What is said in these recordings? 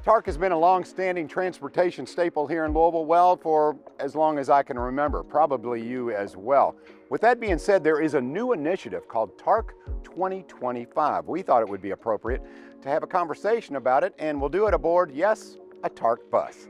TARC has been a long-standing transportation staple here in Louisville, well, for as long as I can remember, probably you as well. With that being said, there is a new initiative called TARC 2025. We thought it would be appropriate to have a conversation about it, and we'll do it aboard, yes, a TARC bus.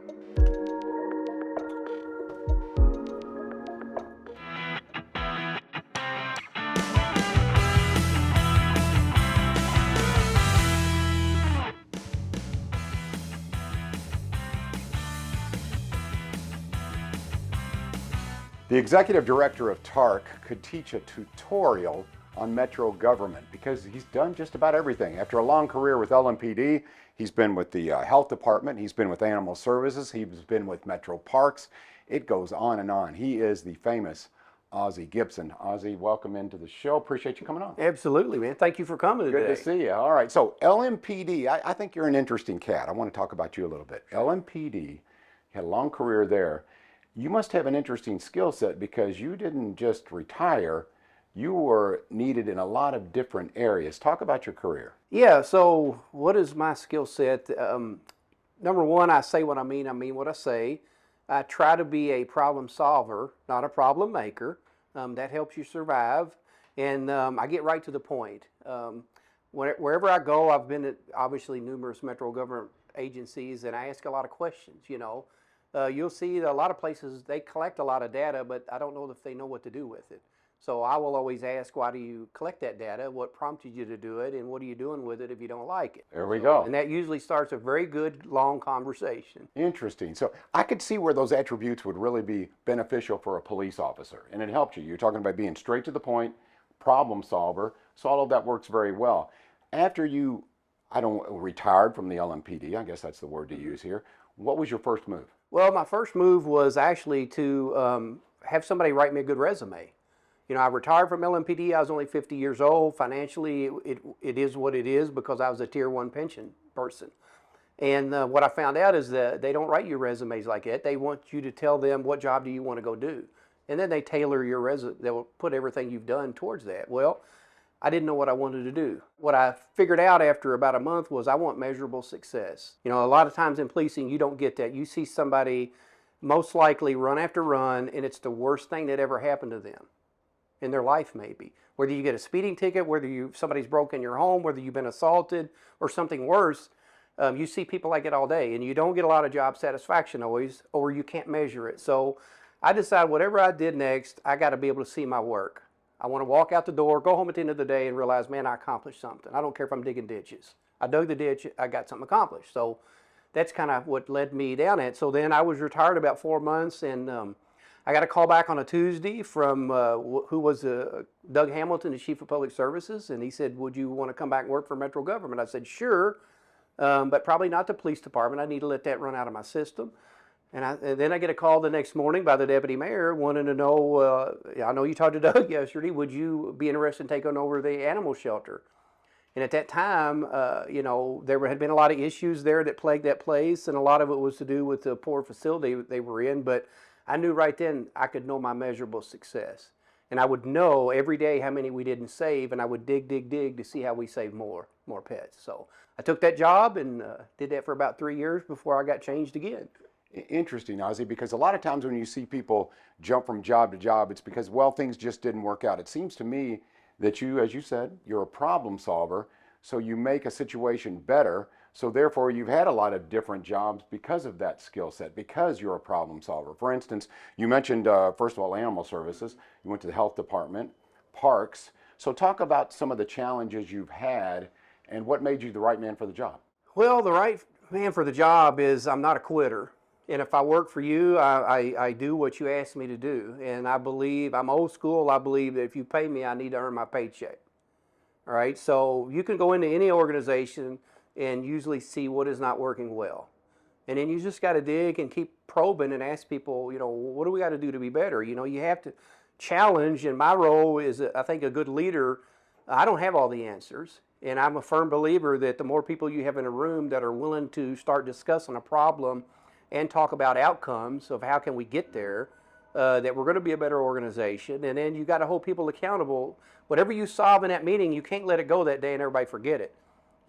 The executive director of TARC could teach a tutorial on Metro government because he's done just about everything. After a long career with LMPD, he's been with the health department, he's been with animal services, he's been with Metro Parks. It goes on and on. He is the famous Ozzie Gibson. Ozzie, welcome into the show. Appreciate you coming on. Absolutely, man. Thank you for coming today. Good to see you. All right, so LMPD, I think you're an interesting cat. I want to talk about you a little bit. LMPD, you had a long career there. You must have an interesting skill set because you didn't just retire, you were needed in a lot of different areas. Talk about your career. Yeah, so what is my skill set? Number one, I say what I mean what I say. I try to be a problem solver, not a problem maker. That helps you survive. And I get right to the point. Wherever I go, I've been at obviously numerous Metro government agencies, and I ask a lot of questions, you know. You'll see that a lot of places, they collect a lot of data, but I don't know if they know what to do with it. So I will always ask, why do you collect that data? What prompted you to do it? And what are you doing with it if you don't like it? There we go. And that usually starts a very good, long conversation. Interesting. So I could see where those attributes would really be beneficial for a police officer. And it helped you. You're talking about being straight to the point, problem solver. So all of that works very well. After you, retired from the LMPD, I guess that's the word to use here, what was your first move? Well, my first move was actually to have somebody write me a good resume. You know, I retired from LMPD. I was only 50 years old. Financially, it is what it is because I was a Tier 1 pension person. And what I found out is that they don't write you resumes like that. They want you to tell them what job do you want to go do. And then they tailor your resume. They'll put everything you've done towards that. Well, I didn't know what I wanted to do. What I figured out after about a month was I want measurable success. You know, a lot of times in policing, you don't get that. You see somebody most likely run after run, and it's the worst thing that ever happened to them in their life maybe. Whether you get a speeding ticket, whether somebody's broken your home, whether you've been assaulted, or something worse, you see people like it all day, and you don't get a lot of job satisfaction always, or you can't measure it. So I decided whatever I did next, I got to be able to see my work. I want to walk out the door, go home at the end of the day and realize, man, I accomplished something. I don't care if I'm digging ditches. I dug the ditch, I got something accomplished. So that's kind of what led me down it. So then I was retired about 4 months, and I got a call back on a Tuesday from who was Doug Hamilton, the Chief of Public Services, and he said, would you want to come back and work for Metro government? I said, sure, but probably not the police department. I need to let that run out of my system. And then I get a call the next morning by the deputy mayor wanting to know, I know you talked to Doug yesterday, would you be interested in taking over the animal shelter? And at that time, you know, there had been a lot of issues there that plagued that place, and a lot of it was to do with the poor facility they were in, but I knew right then I could know my measurable success. And I would know every day how many we didn't save, and I would dig to see how we saved more pets. So I took that job and did that for about 3 years before I got changed again. Interesting, Ozzie, because a lot of times when you see people jump from job to job, it's because, well, things just didn't work out. It seems to me that you, as you said, you're a problem solver, so you make a situation better. So therefore, you've had a lot of different jobs because of that skill set, because you're a problem solver. For instance, you mentioned, first of all, animal services. You went to the health department, parks. So talk about some of the challenges you've had and what made you the right man for the job. Well, the right man for the job is I'm not a quitter. And if I work for you, I do what you ask me to do. And I believe, I'm old school, I believe that if you pay me, I need to earn my paycheck. All right, so you can go into any organization and usually see what is not working well. And then you just got to dig and keep probing and ask people, you know, what do we got to do to be better? You know, you have to challenge, and my role is, I think, a good leader. I don't have all the answers. And I'm a firm believer that the more people you have in a room that are willing to start discussing a problem and talk about outcomes of how can we get there, that we're going to be a better organization. And then you got to hold people accountable. Whatever you solve in that meeting, you can't let it go that day and everybody forget it.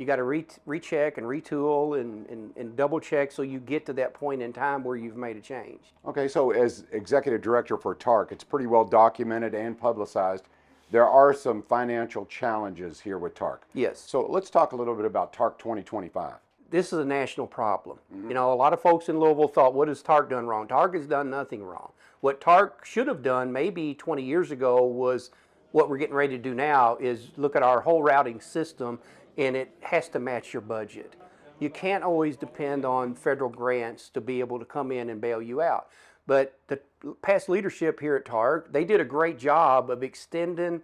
You got to recheck and retool and double check so you get to that point in time where you've made a change. Okay, so as executive director for TARC, it's pretty well documented and publicized. There are some financial challenges here with TARC. Yes. So let's talk a little bit about TARC 2025. This is a national problem. You know, a lot of folks in Louisville thought, what has TARC done wrong? TARC has done nothing wrong. What TARC should have done maybe 20 years ago was what we're getting ready to do now is look at our whole routing system, and it has to match your budget. You can't always depend on federal grants to be able to come in and bail you out. But the past leadership here at TARC, they did a great job of extending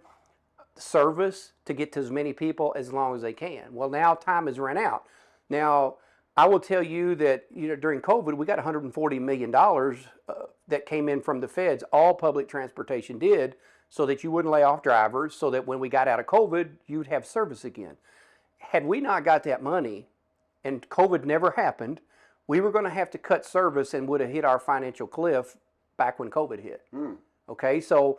service to get to as many people as long as they can. Well, now time has run out. Now, I will tell you that during COVID, we got $140 million that came in from the feds. All public transportation did, so that you wouldn't lay off drivers, so that when we got out of COVID, you'd have service again. Had we not got that money, and COVID never happened, we were going to have to cut service and would have hit our financial cliff back when COVID hit. Okay, so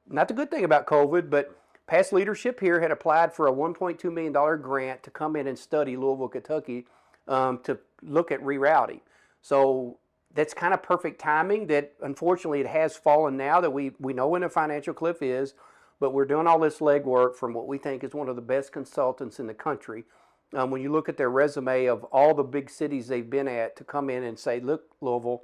not the good thing about COVID, but past leadership here had applied for a $1.2 million grant to come in and study Louisville, Kentucky, to look at rerouting. So that's kind of perfect timing. That unfortunately it has fallen now that we know when a financial cliff is, but we're doing all this legwork from what we think is one of the best consultants in the country. When you look at their resume of all the big cities they've been at, to come in and say, look, Louisville,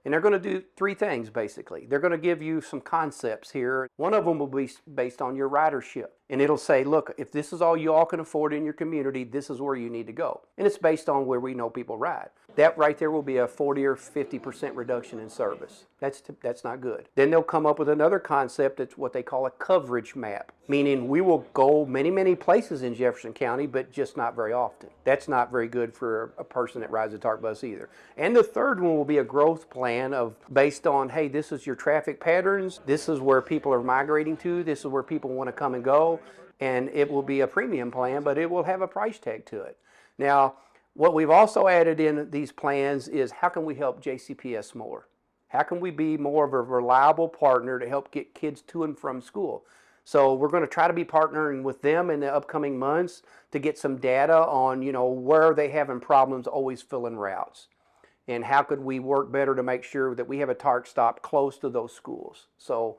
and they're going to do three things basically. They're going to give you some concepts here. One of them will be based on your ridership. And it'll say, look, if this is all you all can afford in your community, this is where you need to go. And it's based on where we know people ride. That right there will be a 40 or 50% reduction in service. That's not good. Then they'll come up with another concept. It's what they call a coverage map, meaning we will go many, many places in Jefferson County, but just not very often. That's not very good for a person that rides a TARC bus either. And the third one will be a growth plan based on, hey, this is your traffic patterns. This is where people are migrating to. This is where people want to come and go. And it will be a premium plan, but it will have a price tag to it. Now, what we've also added in these plans is how can we help JCPS more? How can we be more of a reliable partner to help get kids to and from school? So we're going to try to be partnering with them in the upcoming months to get some data on, where are they having problems always filling routes? And how could we work better to make sure that we have a TARC stop close to those schools? So,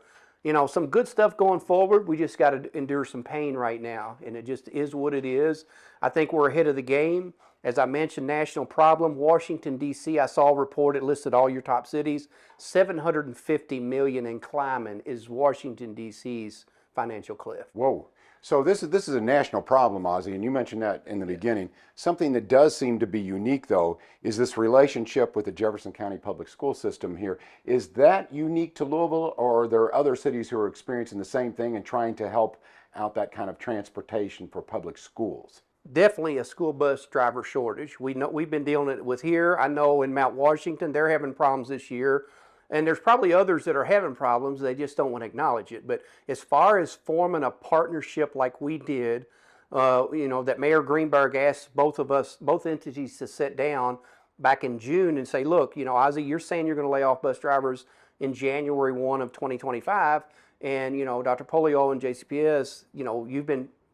some good stuff going forward. We just got to endure some pain right now, and it just is what it is. I think we're ahead of the game. As I mentioned, national problem. Washington, D.C., I saw a report, it listed all your top cities. $750 million in climbing is Washington, D.C.'s financial cliff. Whoa. So this is a national problem, Ozzie, and you mentioned that in the beginning. Something that does seem to be unique, though, is this relationship with the Jefferson County Public School System here. Is that unique to Louisville, or are there other cities who are experiencing the same thing and trying to help out that kind of transportation for public schools? Definitely a school bus driver shortage. We've been dealing with here. I know in Mount Washington, they're having problems this year. And there's probably others that are having problems, they just don't want to acknowledge it. But as far as forming a partnership like we did, that Mayor Greenberg asked both entities to sit down back in June and say, look, Ozzie, you're saying you're going to lay off bus drivers in January 1 of 2025. And, Dr. Polio and JCPS,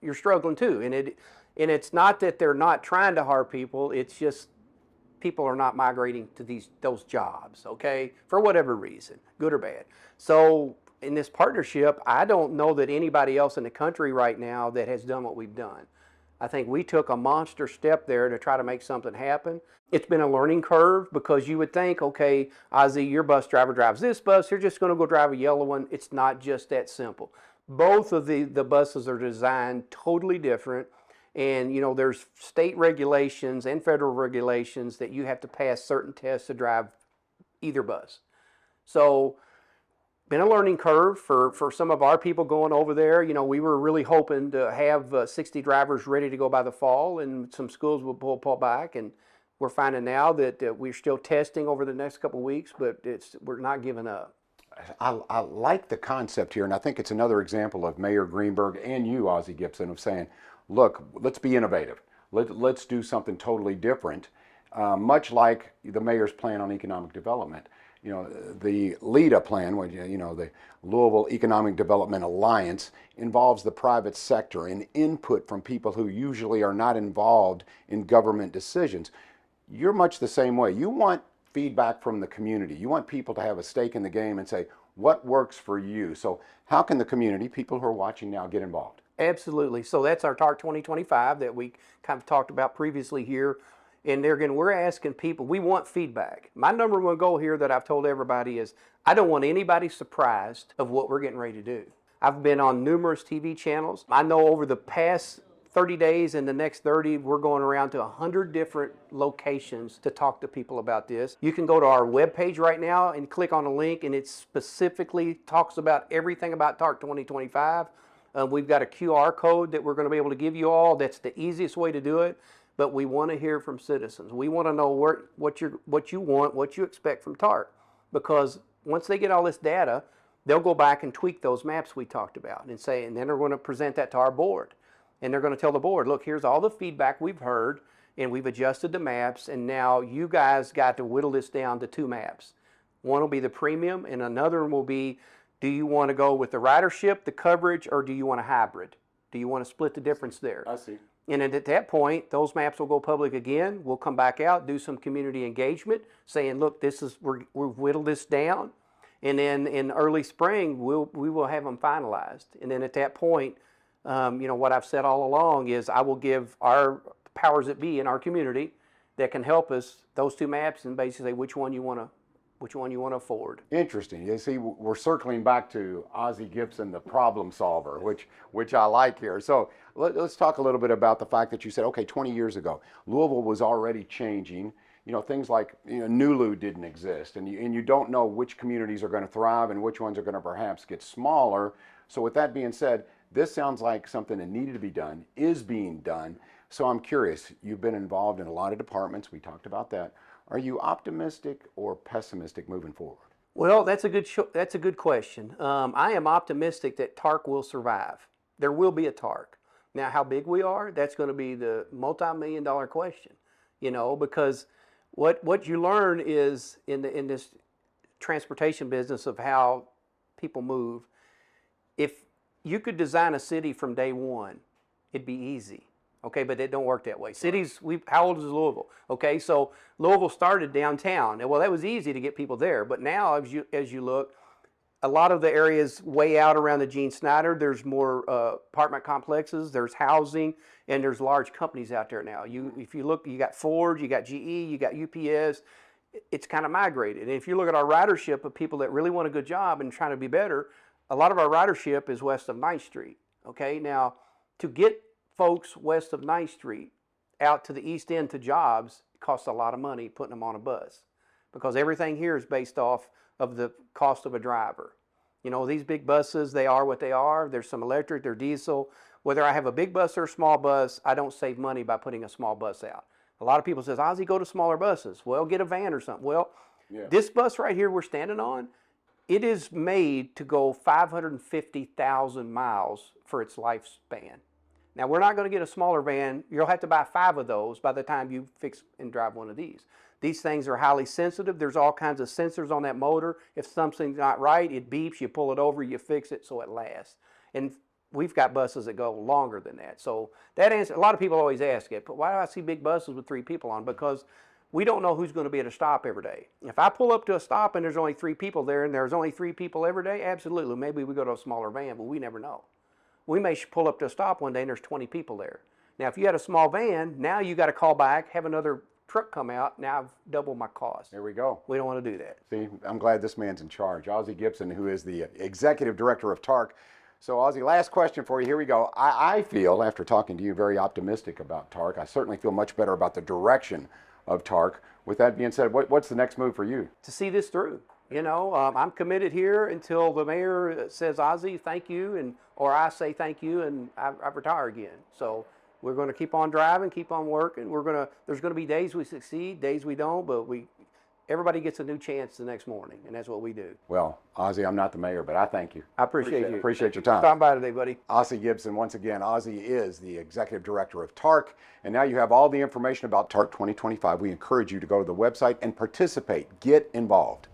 you're struggling too. And it's not that they're not trying to hire people, it's just people are not migrating to those jobs, okay, for whatever reason, good or bad. So in this partnership, I don't know that anybody else in the country right now that has done what we've done. I think we took a monster step there to try to make something happen. It's been a learning curve because you would think, okay, Ozzie, your bus driver drives this bus, you're just going to go drive a yellow one. It's not just that simple. Both of the buses are designed totally different. And, there's state regulations and federal regulations that you have to pass certain tests to drive either bus. So, been a learning curve for some of our people going over there. We were really hoping to have 60 drivers ready to go by the fall, and some schools will pull back. And we're finding now that we're still testing over the next couple of weeks, but we're not giving up. I like the concept here, and I think it's another example of Mayor Greenberg and you, Ozzie Gibson, of saying, look, let's be innovative. Let's do something totally different, much like the mayor's plan on economic development. the LEDA plan, the Louisville Economic Development Alliance, involves the private sector and input from people who usually are not involved in government decisions. You're much the same way. You want feedback from the community. You want people to have a stake in the game and say, what works for you? So how can the community, people who are watching now, get involved? Absolutely. So that's our TARC 2025 that we kind of talked about previously here. And there again, we're asking people, we want feedback. My number one goal here that I've told everybody is I don't want anybody surprised of what we're getting ready to do. I've been on numerous TV channels. I know over the past 30 days and the next 30, we're going around to 100 different locations to talk to people about this. You can go to our webpage right now and click on a link, and it specifically talks about everything about TARC 2025. We've got a QR code that we're going to be able to give you all. That's the easiest way to do it. But we want to hear from citizens. We want to know what you want, what you expect from TARC. Because once they get all this data, they'll go back and tweak those maps we talked about and then they're going to present that to our board. And they're going to tell the board, look, here's all the feedback we've heard, and we've adjusted the maps, and now you guys got to whittle this down to 2 maps. One will be the premium, and another one will be, do you want to go with the ridership, the coverage, or do you want a hybrid? Do you want to split the difference there? I see. And then at that point, those maps will go public again. We'll come back out, do some community engagement, saying, look, we've whittled this down. And then in early spring, we will have them finalized. And then at that point, what I've said all along is I will give our powers that be in our community that can help us those 2 maps and basically say which one you want to afford. Interesting. You see, we're circling back to Ozzie Gibson, the problem solver, which I like here. So let's talk a little bit about the fact that you said, okay, 20 years ago, Louisville was already changing. Things like Nulu didn't exist, and you don't know which communities are going to thrive and which ones are going to perhaps get smaller. So with that being said, this sounds like something that needed to be done, is being done. So I'm curious, you've been involved in a lot of departments. We talked about that. Are you optimistic or pessimistic moving forward? Well, that's a good question. I am optimistic that TARC will survive. There will be a TARC. Now, how big we are, that's going to be the multi-million-dollar question. Because what you learn is in this transportation business of how people move, if you could design a city from day one, it'd be easy. Okay, but it don't work that way. Cities, how old is Louisville? Okay, so Louisville started downtown. And well, that was easy to get people there. But now, as you look, a lot of the areas way out around the Gene Snyder, there's more apartment complexes, there's housing, and there's large companies out there now. If you look, you got Ford, you got GE, you got UPS. It's kind of migrated. And if you look at our ridership of people that really want a good job and trying to be better, a lot of our ridership is west of 9th Street. Okay, now to get folks west of 9th Street out to the east end to jobs, it costs a lot of money putting them on a bus because everything here is based off of the cost of a driver. These big buses, they are what they are. There's some electric, they're diesel. Whether I have a big bus or a small bus, I don't save money by putting a small bus out. A lot of people says, Ozzie, go to smaller buses. Well, get a van or something. Well, This bus right here we're standing on, it is made to go 550,000 miles for its lifespan. Now, we're not going to get a smaller van. You'll have to buy 5 of those by the time you fix and drive one of these. These things are highly sensitive. There's all kinds of sensors on that motor. If something's not right, it beeps, you pull it over, you fix it so it lasts. And we've got buses that go longer than that. So that answer, a lot of people always ask it, but why do I see big buses with 3 people on? Because we don't know who's going to be at a stop every day. If I pull up to a stop and there's only 3 people there and there's only 3 people every day, absolutely, maybe we go to a smaller van, but we never know. We may pull up to a stop one day and there's 20 people there. Now, if you had a small van, now you got to call back, have another truck come out. Now I've doubled my cost. There we go. We don't want to do that. See, I'm glad this man's in charge. Ozzie Gibson, who is the executive director of TARC. So, Ozzie, last question for you. Here we go. I feel, after talking to you, very optimistic about TARC. I certainly feel much better about the direction of TARC. With that being said, what's the next move for you? To see this through. I'm committed here until the mayor says, Ozzie, thank you, or I say thank you, and I retire again. So we're going to keep on driving, keep on working. There's going to be days we succeed, days we don't, but everybody gets a new chance the next morning, and that's what we do. Well, Ozzie, I'm not the mayor, but I thank you. I appreciate you. Appreciate your time. Stop by today, buddy. Ozzie Gibson, once again, Ozzie is the executive director of TARC, and now you have all the information about TARC 2025. We encourage you to go to the website and participate. Get involved.